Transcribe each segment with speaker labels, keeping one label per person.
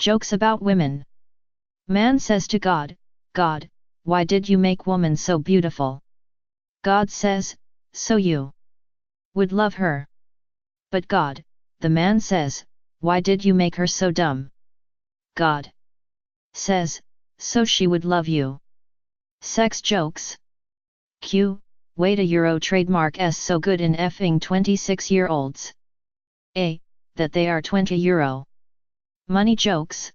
Speaker 1: Jokes about women. Man says to God, God, why did you make woman so beautiful? God says, so you would love her. But God, the man says, why did you make her so dumb? God says, so she would love you. Sex jokes. Q. Wait a Euro trademark s so good in effing 26-year-olds. A. That they are 20 euro. Money jokes.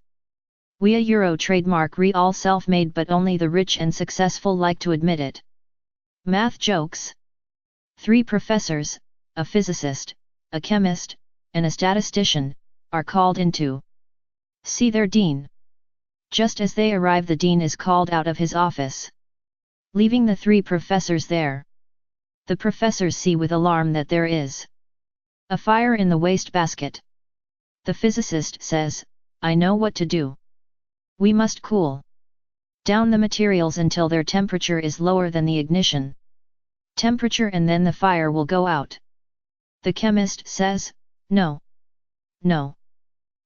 Speaker 1: We a Euro trademark re all self-made but only the rich and successful like to admit it. Math jokes. 3 professors, a physicist, a chemist, and a statistician, are called in to see their dean. Just as they arrive, the dean is called out of his office, leaving the 3 professors there. The professors see with alarm that there is a fire in the wastebasket. The physicist says, I know what to do. We must cool down the materials until their temperature is lower than the ignition temperature, and then the fire will go out. The chemist says, No.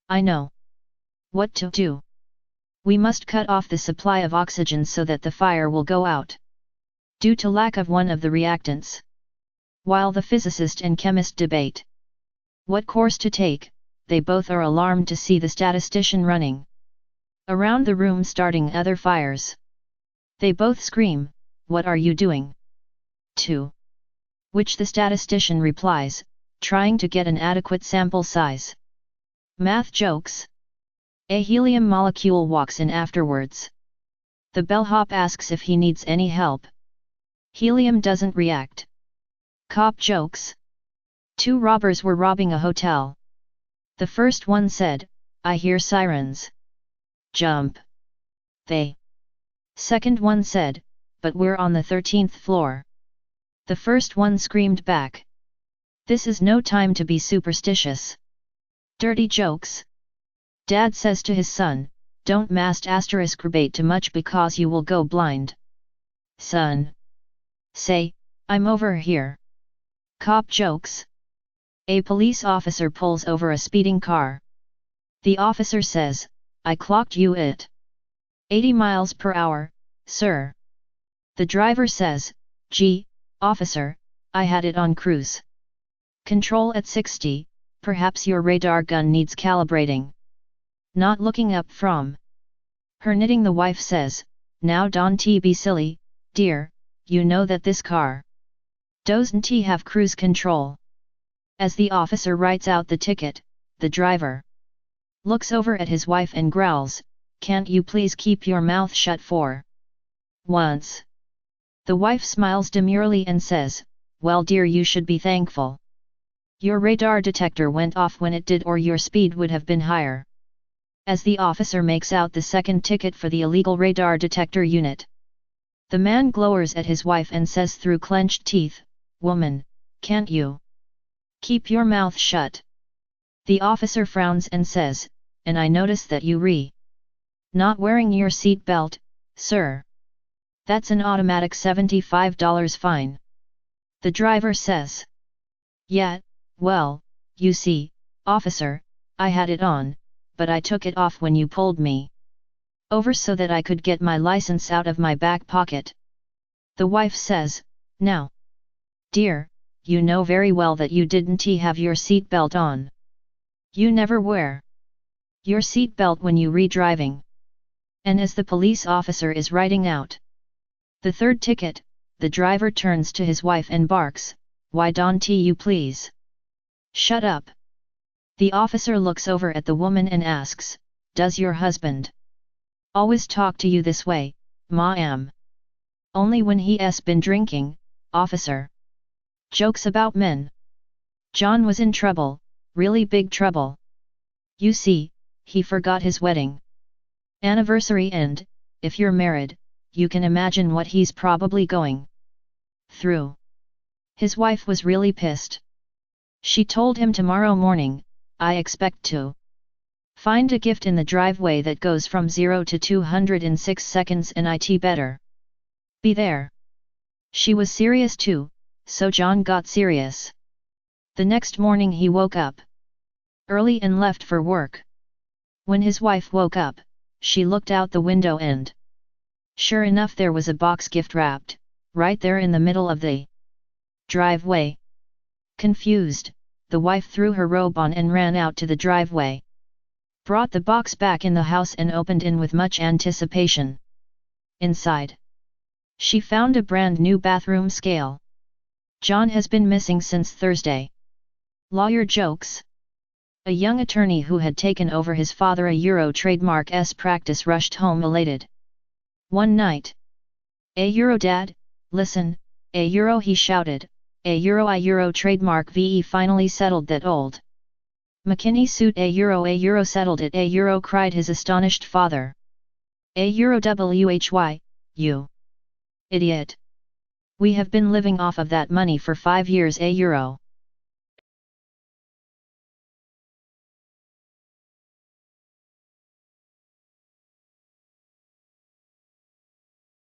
Speaker 1: I know what to do. We must cut off the supply of oxygen so that the fire will go out, due to lack of one of the reactants. While the physicist and chemist debate what course to take, they both are alarmed to see the statistician running around the room starting other fires. They both scream, What are you doing? To which the statistician replies, trying to get an adequate sample size. Math jokes. A helium molecule walks in afterwards. The bellhop asks if he needs any help. Helium doesn't react. Cop jokes. 2 robbers were robbing a hotel. The first one said, I hear sirens. Jump. They. Second one said, but we're on the 13th floor. The first one screamed back, this is no time to be superstitious. Dirty jokes. Dad says to his son, don't masturbate too much because you will go blind. Son. Say, I'm over here. Cop jokes. A police officer pulls over a speeding car. The officer says, I clocked you at 80 miles per hour, sir. The driver says, gee, officer, I had it on cruise control at 60, perhaps your radar gun needs calibrating. Not looking up from her knitting, the wife says, now don't be silly, dear, you know that this car doesn't have cruise control. As the officer writes out the ticket, the driver looks over at his wife and growls, can't you please keep your mouth shut for once? The wife smiles demurely and says, well dear, you should be thankful your radar detector went off when it did, or your speed would have been higher. As the officer makes out the second ticket for the illegal radar detector unit, the man glowers at his wife and says through clenched teeth, woman, can't you keep your mouth shut? The officer frowns and says, and I notice that you not wearing your seat belt, sir. That's an automatic $75 fine. The driver says, yeah, well, you see, officer, I had it on, but I took it off when you pulled me over so that I could get my license out of my back pocket. The wife says, now, dear, you know very well that you didn't have your seat belt on. You never wear your seat belt when you driving. And as the police officer is writing out the third ticket, the driver turns to his wife and barks, why don't you please shut up? The officer looks over at the woman and asks, does your husband always talk to you this way, ma'am? Only when he's been drinking, officer. Jokes about men. John was in trouble, really big trouble. You see, he forgot his wedding anniversary, and, if you're married, you can imagine what he's probably going through. His wife was really pissed. She told him, tomorrow morning, I expect to find a gift in the driveway that goes from 0 to 206 seconds and it better be there. She was serious too, so John got serious. The next morning he woke up early and left for work. When his wife woke up, she looked out the window and sure enough there was a box gift wrapped, right there in the middle of the driveway. Confused, the wife threw her robe on and ran out to the driveway. Brought the box back in the house and opened in with much anticipation. Inside, she found a brand new bathroom scale. John has been missing since Thursday. Lawyer jokes. A young attorney who had taken over his father a Euro trademark's practice rushed home elated. One night. A Euro dad, listen, a Euro he shouted, a Euro I Euro trademark VE finally settled that old McKinney suit a Euro settled it a Euro cried his astonished father. A Euro WHY, you idiot. We have been living off of that money for 5 years a Euro.